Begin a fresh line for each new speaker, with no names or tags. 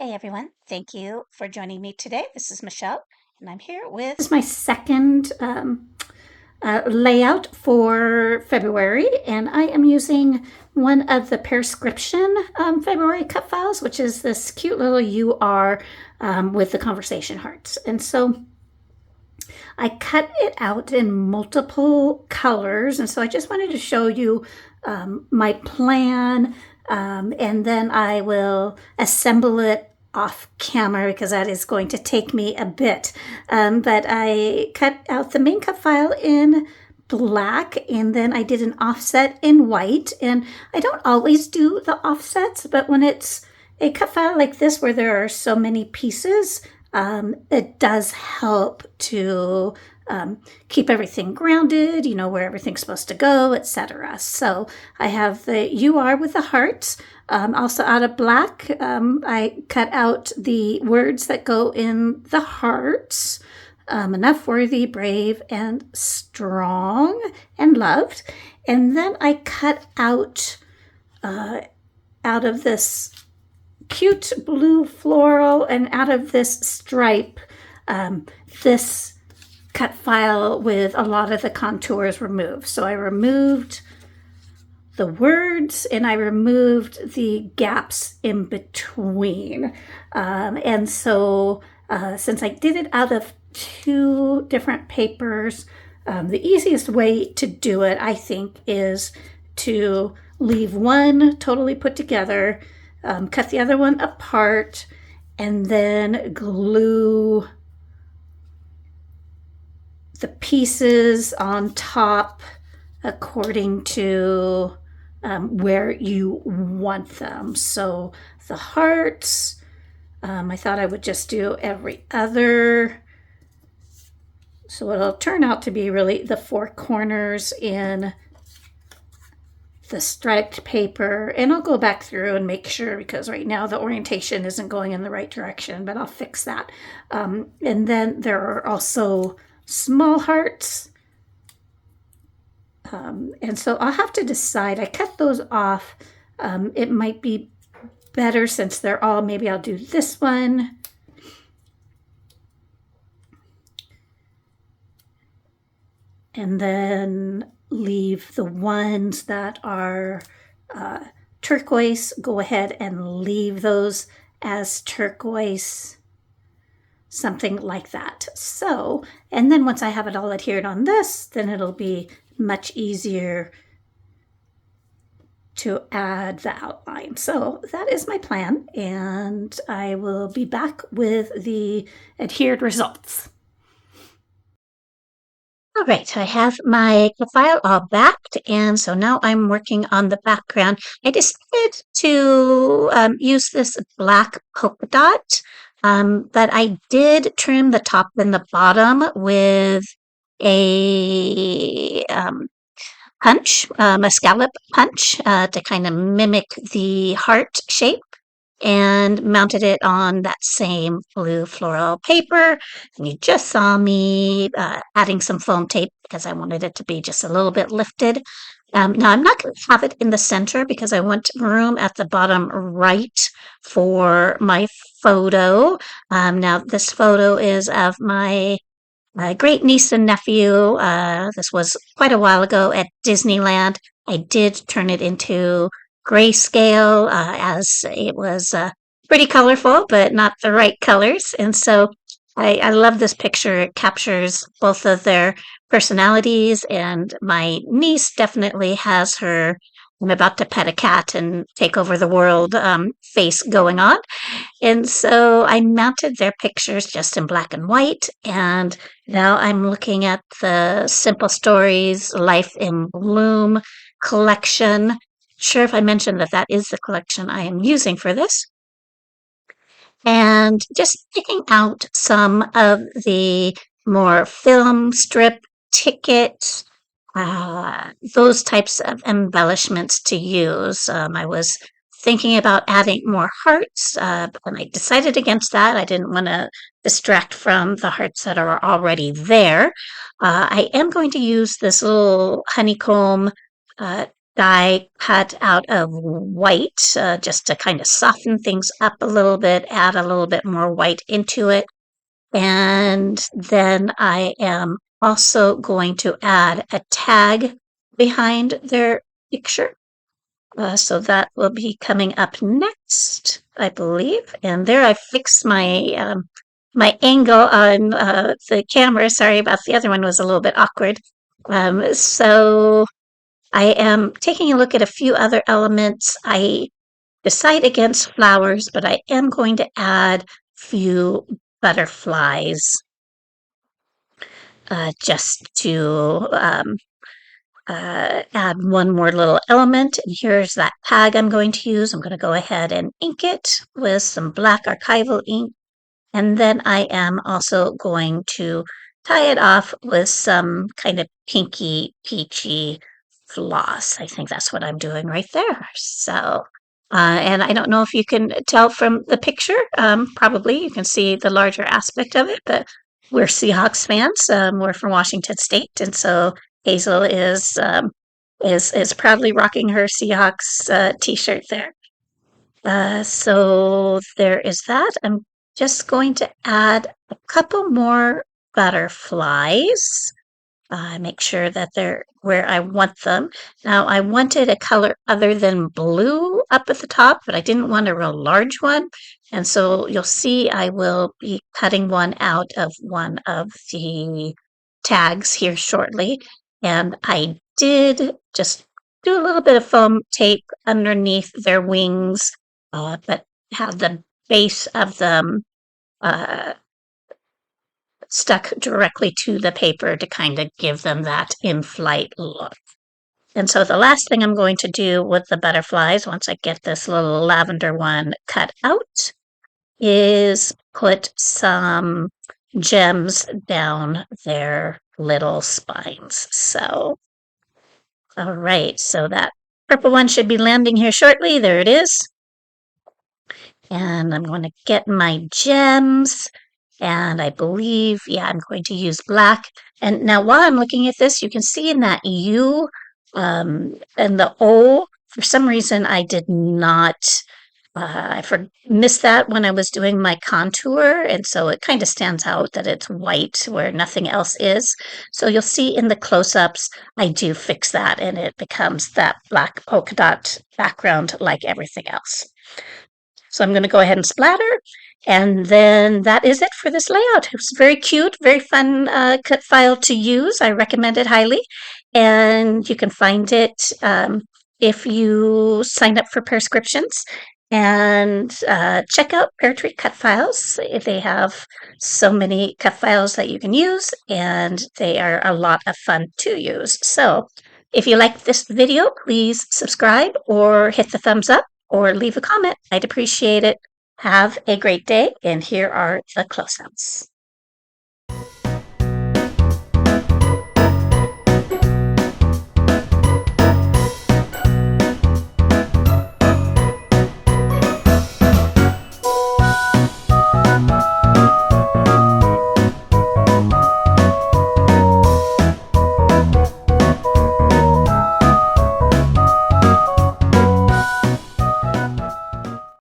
Hey everyone, thank you for joining me today. This is Michelle, and I'm here with.
This is my second layout for February, and I am using one of the Pearscription February cut files, which is this cute little UR with the conversation hearts. And so I cut it out in multiple colors, and so I just wanted to show you my plan, and then I will assemble it off camera because that is going to take me a bit. But I cut out the main cut file in black, and then I did an offset in white. And I don't always do the offsets, but when it's a cut file like this where there are so many pieces, it does help to keep everything grounded, you know, where everything's supposed to go, etc. So I have the UR with the hearts. Also out of black, I cut out the words that go in the hearts. Enough, worthy, brave, and strong, and loved. And then I cut out of this cute blue floral and out of this stripe, this cut file with a lot of the contours removed. So I removed the words and I removed the gaps in between. And so since I did it out of two different papers, the easiest way to do it, I think, is to leave one totally put together, cut the other one apart, and then glue the pieces on top according to where you want them. So the hearts, I thought I would just do every other. So it'll turn out to be really the four corners in the striped paper, and I'll go back through and make sure, because right now the orientation isn't going in the right direction, but I'll fix that. And then there are also small hearts, and so I'll have to decide. I cut those off. It might be better since they're all, maybe I'll do this one, and then leave the ones that are turquoise, go ahead and leave those as turquoise, something like that. So, and then once I have it all adhered on this, then it'll be much easier to add the outline. So that is my plan, and I will be back with the adhered results. All right, I have my file all backed, and so now I'm working on the background. I decided to use this black polka dot, but I did trim the top and the bottom with a punch, a scallop punch, to kind of mimic the heart shape, and mounted it on that same blue floral paper. And you just saw me adding some foam tape because I wanted it to be just a little bit lifted. Now I'm not going to have it in the center because I want room at the bottom right for my photo. Now this photo is of my great niece and nephew. This was quite a while ago at Disneyland. I did turn it into grayscale as it was pretty colorful, but not the right colors. And so I love this picture. It captures both of their personalities, and my niece definitely has her "I'm about to pet a cat and take over the world" face going on. And so I mounted their pictures just in black and white, and now I'm looking at the Simple Stories Life in Bloom collection. Sure if I mentioned that that is the collection I am using for this. And just picking out some of the more film strip tickets, those types of embellishments to use. I was thinking about adding more hearts, and I decided against that. I didn't want to distract from the hearts that are already there. I am going to use this little honeycomb die cut out of white, just to kind of soften things up a little bit, add a little bit more white into it. And then I am also going to add a tag behind their picture. So that will be coming up next, I believe. And there I fixed my angle on the camera. Sorry about the other one, was a little bit awkward. So I am taking a look at a few other elements. I decide against flowers, but I am going to add a few butterflies just to add one more little element. And here's that tag I'm going to use. I'm going to go ahead and ink it with some black archival ink. And then I am also going to tie it off with some kind of pinky, peachy floss. I think that's what I'm doing right there. So, and I don't know if you can tell from the picture. Probably you can see the larger aspect of it, but we're Seahawks fans. We're from Washington State, and so Hazel is proudly rocking her Seahawks t-shirt there. So there is that. I'm just going to add a couple more butterflies. Make sure that they're where I want them. Now, I wanted a color other than blue up at the top, but I didn't want a real large one. And so you'll see I will be cutting one out of one of the tags here shortly. And I did just do a little bit of foam tape underneath their wings, but have the base of them uh, stuck directly to the paper to kind of give them that in-flight look. And so the last thing I'm going to do with the butterflies, once I get this little lavender one cut out, is put some gems down their little spines. So, all right, so that purple one should be landing here shortly. There it is. And I'm going to get my gems. And I believe, yeah, I'm going to use black. And now while I'm looking at this, you can see in that U and the O, for some reason I did not, missed that when I was doing my contour. And so it kind of stands out that it's white where nothing else is. So you'll see in the close-ups, I do fix that and it becomes that black polka dot background like everything else. So I'm going to go ahead and splatter. And then that is it for this layout. It was very cute, very fun cut file to use. I recommend it highly. And you can find it if you sign up for prescriptions. And check out Peartree Cutfiles. They have so many cut files that you can use, and they are a lot of fun to use. So if you like this video, please subscribe or hit the thumbs up or leave a comment. I'd appreciate it. Have a great day, and here are the close-ups.